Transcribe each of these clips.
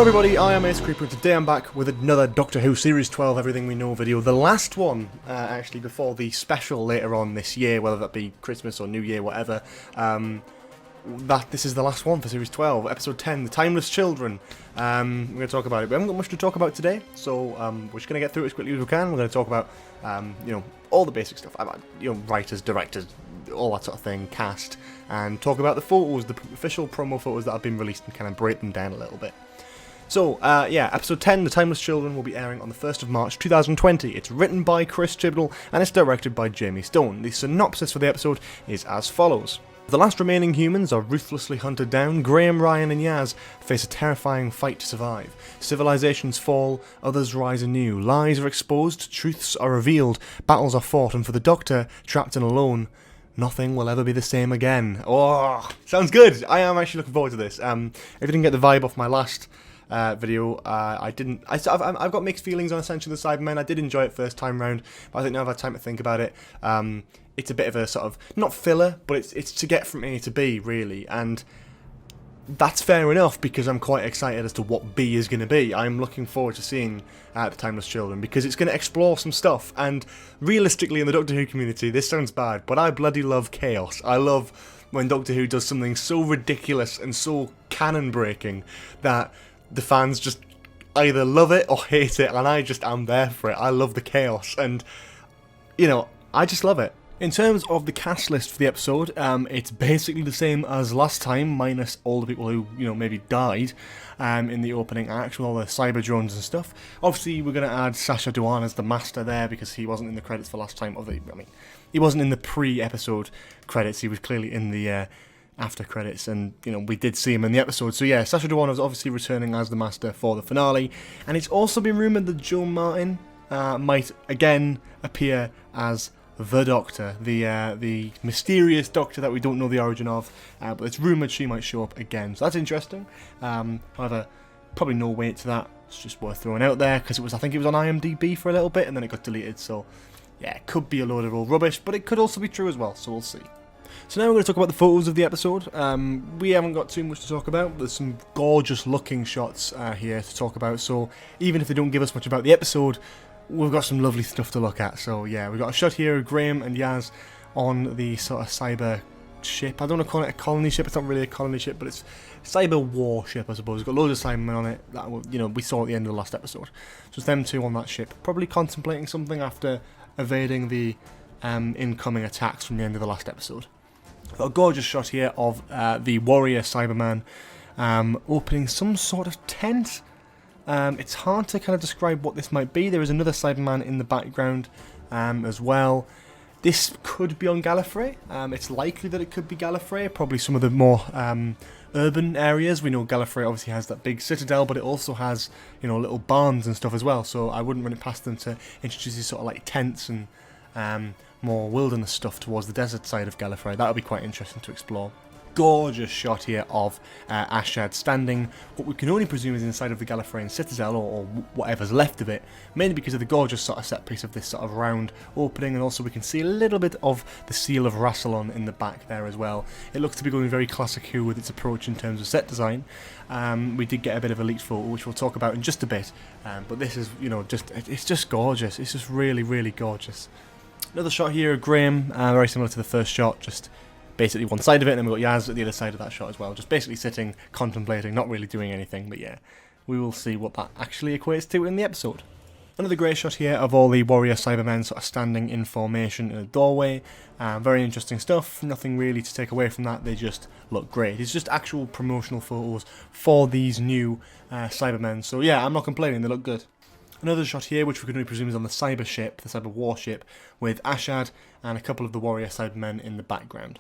everybody, I am Ace Creeper, and today I'm back with another Doctor Who Series 12 Everything We Know video. The last one, actually, before the special later on this year, whether that be Christmas or New Year, whatever. This is the last one for Series 12, Episode 10, The Timeless Children. We're going to talk about it. We haven't got much to talk about today, so we're just going to get through it as quickly as we can. We're going to talk about, all the basic stuff, about, writers, directors, all that sort of thing, cast, and talk about the photos, the official promo photos that have been released, and kind of break them down a little bit. So, Episode 10, The Timeless Children, will be airing on the 1st of March 2020. It's written by Chris Chibnall, and it's directed by Jamie Stone. The synopsis for the episode is as follows. The last remaining humans are ruthlessly hunted down. Graham, Ryan and Yaz face a terrifying fight to survive. Civilizations fall, others rise anew. Lies are exposed, truths are revealed, battles are fought, and for the Doctor, trapped and alone, nothing will ever be the same again. Oh, sounds good! I am actually looking forward to this. If you didn't get the vibe off my last video, I've got mixed feelings on Ascension of the Cybermen. I did enjoy it first time round, but I think now I've had time to think about it. It's a bit of a sort of, not filler, but it's to get from A to B, really, and that's fair enough because I'm quite excited as to what B is going to be. I'm looking forward to seeing The Timeless Children because it's going to explore some stuff, and realistically in the Doctor Who community, this sounds bad, but I bloody love chaos. I love when Doctor Who does something so ridiculous and so canon-breaking that the fans just either love it or hate it, and I just am there for it. I love the chaos, and, I just love it. In terms of the cast list for the episode, it's basically the same as last time, minus all the people who, maybe died in the opening act with all the cyber drones and stuff. Obviously, we're going to add Sacha Dhawan as the Master there because he wasn't in the credits for last time. He wasn't in the pre-episode credits. He was clearly in the after credits, and we did see him in the episode. So yeah, Sacha Dhawan is obviously returning as the Master for the finale, and it's also been rumoured that Joe Martin might again appear as the Doctor, the mysterious Doctor that we don't know the origin of, but it's rumoured she might show up again, so that's interesting. However, probably no weight to that. It's just worth throwing out there because I think it was on IMDb for a little bit and then it got deleted, so yeah, it could be a load of old rubbish, but it could also be true as well, so we'll see. So now we're going to talk about the photos of the episode. We haven't got too much to talk about. There's some gorgeous looking shots here to talk about, so even if they don't give us much about the episode, we've got some lovely stuff to look at. So yeah, we've got a shot here of Graham and Yaz on the sort of cyber ship. I don't want to call it a colony ship, it's not really a colony ship, but it's a cyber war ship, I suppose. It's got loads of Cybermen on it that we saw at the end of the last episode. So it's them two on that ship, probably contemplating something after evading the incoming attacks from the end of the last episode. Got a gorgeous shot here of the warrior Cyberman opening some sort of tent. It's hard to kind of describe what this might be. There is another Cyberman in the background as well. This could be on Gallifrey. It's likely that it could be Gallifrey, probably some of the more urban areas. We know Gallifrey obviously has that big citadel, but it also has, little barns and stuff as well, so I wouldn't run it past them to introduce these sort of like tents and more wilderness stuff towards the desert side of Gallifrey. That would be quite interesting to explore. Gorgeous shot here of Aarstad standing what we can only presume is inside of the Gallifreyan citadel or whatever's left of it, mainly because of the gorgeous sort of set piece of this sort of round opening, and also we can see a little bit of the seal of Rassilon in the back there as well. It looks to be going very classic Who with its approach in terms of set design. We did get a bit of a leaked photo which we'll talk about in just a bit, but this is it's just gorgeous. It's just really, really gorgeous. Another shot here of Graham, very similar to the first shot, just basically one side of it, and then we've got Yaz at the other side of that shot as well, just basically sitting, contemplating, not really doing anything, but yeah, we will see what that actually equates to in the episode. Another great shot here of all the warrior Cybermen sort of standing in formation in a doorway. Very interesting stuff, nothing really to take away from that, they just look great. It's just actual promotional photos for these new Cybermen, so yeah, I'm not complaining, they look good. Another shot here, which we can only presume is on the cyber ship, the cyber warship, with Aarstad and a couple of the warrior Cybermen in the background.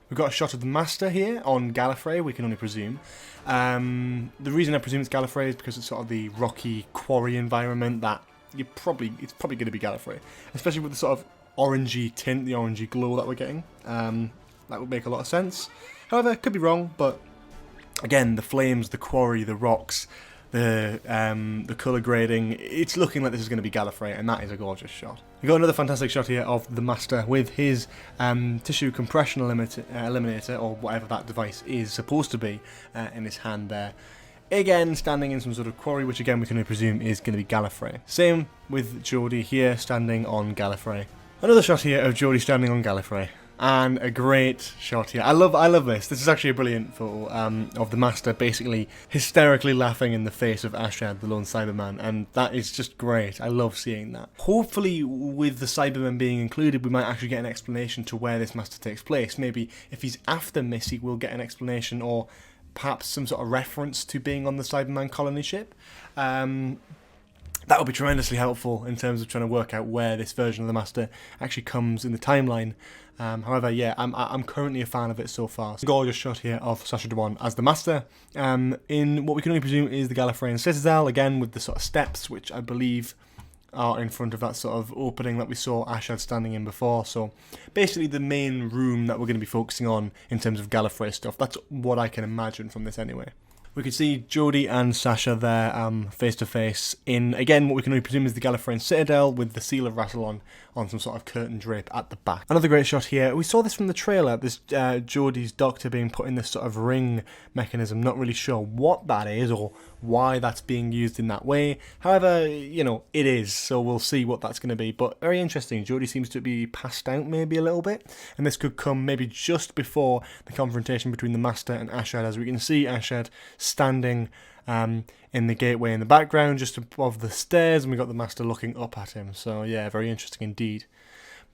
We've got a shot of the Master here on Gallifrey, we can only presume. The reason I presume it's Gallifrey is because it's sort of the rocky quarry environment that it's probably going to be Gallifrey, especially with the sort of orangey tint, the orangey glow that we're getting. That would make a lot of sense. However, could be wrong, but again, the flames, the quarry, the rocks, the colour grading, it's looking like this is going to be Gallifrey, and that is a gorgeous shot. We've got another fantastic shot here of the Master with his tissue compression eliminator, or whatever that device is supposed to be, in his hand there. again standing in some sort of quarry, which again we can only presume is going to be Gallifrey. Same with Geordie here standing on Gallifrey. Another shot here of Geordie standing on Gallifrey. And a great shot here. I love this. This is actually a brilliant photo of the Master basically hysterically laughing in the face of Aarstad, the lone Cyberman, and that is just great. I love seeing that. Hopefully, with the Cybermen being included, we might actually get an explanation to where this Master takes place. Maybe if he's after Missy, we'll get an explanation, or perhaps some sort of reference to being on the Cyberman colony ship. That would be tremendously helpful in terms of trying to work out where this version of the Master actually comes in the timeline. However, yeah, I'm currently a fan of it so far. It's a gorgeous shot here of Sacha Dhawan as the Master, in what we can only presume is the Gallifreyan Citadel, again with the sort of steps, which I believe are in front of that sort of opening that we saw Aarstad standing in before. So basically the main room that we're going to be focusing on in terms of Gallifrey stuff. That's what I can imagine from this anyway. We can see Geordie and Sacha there face to face in, again, what we can only presume is the Gallifreyan Citadel with the Seal of Rassilon on some sort of curtain drape at the back. Another great shot here. We saw this from the trailer, this Geordie's doctor being put in this sort of ring mechanism. Not really sure what that is or why that's being used in that way. However, you know, it is, so we'll see what that's going to be. But very interesting. Geordie seems to be passed out maybe a little bit, and this could come maybe just before the confrontation between the Master and Aarstad, as we can see Aarstad standing in the gateway in the background just above the stairs, and we've got the Master looking up at him. So yeah, very interesting indeed.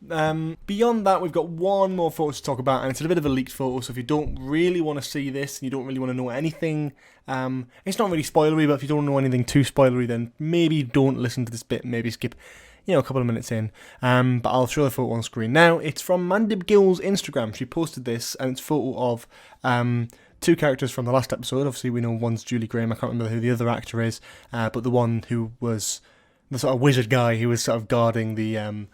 Beyond that, we've got one more photo to talk about, and it's a bit of a leaked photo, so if you don't really want to see this and you don't really want to know anything, it's not really spoilery, but if you don't know anything too spoilery, then maybe don't listen to this bit, maybe skip, you know, a couple of minutes in. But I'll show the photo on screen now. It's from Mandy Gill's Instagram. She posted this, and it's a photo of two characters from the last episode. Obviously, we know one's Julie Graham. I can't remember who the other actor is, but the one who was the sort of wizard guy who was sort of guarding the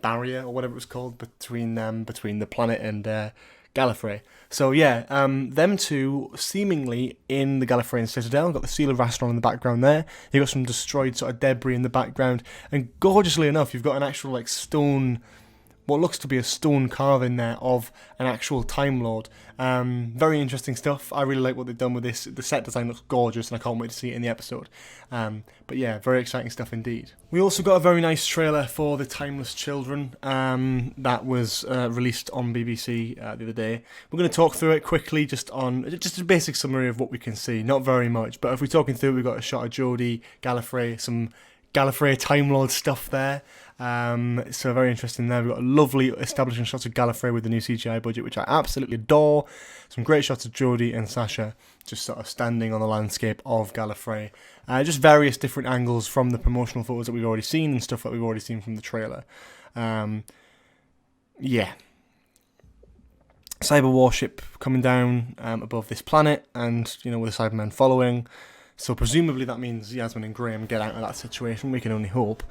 barrier or whatever it was called between the planet and Gallifrey. So yeah, them two seemingly in the Gallifreyan Citadel. Got the Seal of Rassilon in the background there. You've got some destroyed sort of debris in the background, and gorgeously enough, you've got an actual like stone, what looks to be a stone carving there of an actual Time Lord. Very interesting stuff. I really like what they've done with this. The set design looks gorgeous, and I can't wait to see it in the episode. But yeah, very exciting stuff indeed. We also got a very nice trailer for The Timeless Children that was released on BBC the other day. We're going to talk through it quickly, just a basic summary of what we can see. Not very much, but if we're talking through it, we've got a shot of Geordie, Gallifrey, some Gallifrey Time Lord stuff there. So very interesting there. We've got a lovely establishing shots of Gallifrey with the new CGI budget, which I absolutely adore. Some great shots of Geordie and Sacha just sort of standing on the landscape of Gallifrey. Just various different angles from the promotional photos that we've already seen and stuff that we've already seen from the trailer. Yeah. Cyber warship coming down above this planet, and you know, with the Cybermen following. So presumably that means Yasmin and Graham get out of that situation. We can only hope.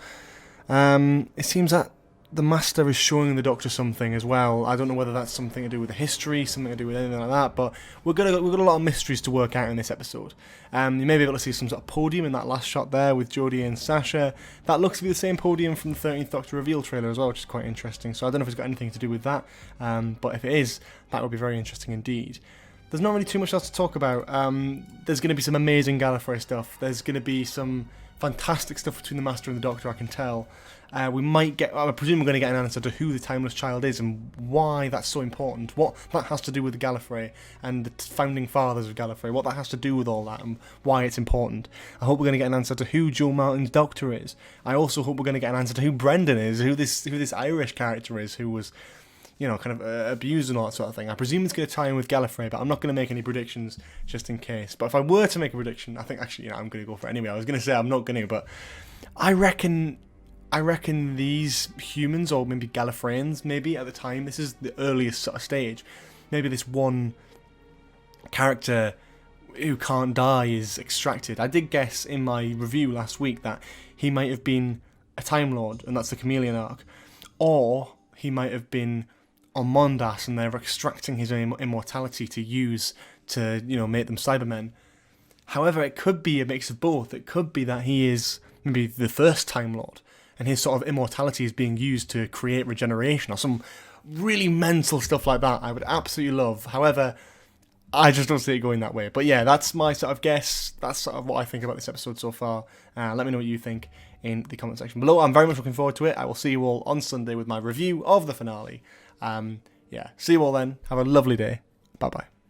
It seems that the Master is showing the Doctor something as well. I don't know whether that's something to do with the history, something to do with anything like that, but we've got a lot of mysteries to work out in this episode. You may be able to see some sort of podium in that last shot there with Geordie and Sacha. That looks to be the same podium from the 13th Doctor reveal trailer as well, which is quite interesting. So I don't know if it's got anything to do with that, but if it is, that would be very interesting indeed. There's not really too much else to talk about. There's going to be some amazing Gallifrey stuff. There's going to be some fantastic stuff between the Master and the Doctor, I can tell. I presume we're going to get an answer to who the Timeless Child is and why that's so important, what that has to do with the Gallifrey and the founding fathers of Gallifrey, what that has to do with all that and why it's important. I hope we're going to get an answer to who Joe Martin's Doctor is. I also hope we're going to get an answer to who Brendan is, who this Irish character is, who was, you know, kind of abused and all that sort of thing. I presume it's going to tie in with Gallifrey, but I'm not going to make any predictions just in case. But if I were to make a prediction, I think actually, you know, I'm going to go for it anyway. I was going to say I'm not going to, but I reckon these humans, or maybe Gallifreyans, maybe at the time, this is the earliest sort of stage. Maybe this one character who can't die is extracted. I did guess in my review last week that he might have been a Time Lord, and that's the Chameleon arc, or he might have been on Mondas, and they're extracting his immortality to use to, you know, make them Cybermen. However, it could be a mix of both. It could be that he is maybe the first Time Lord, and his sort of immortality is being used to create regeneration, or some really mental stuff like that. I would absolutely love. However, I just don't see it going that way. But yeah, that's my sort of guess. That's sort of what I think about this episode so far. Let me know what you think in the comment section below. I'm very much looking forward to it. I will see you all on Sunday with my review of the finale. Yeah, see you all then. Have a lovely day. Bye-bye.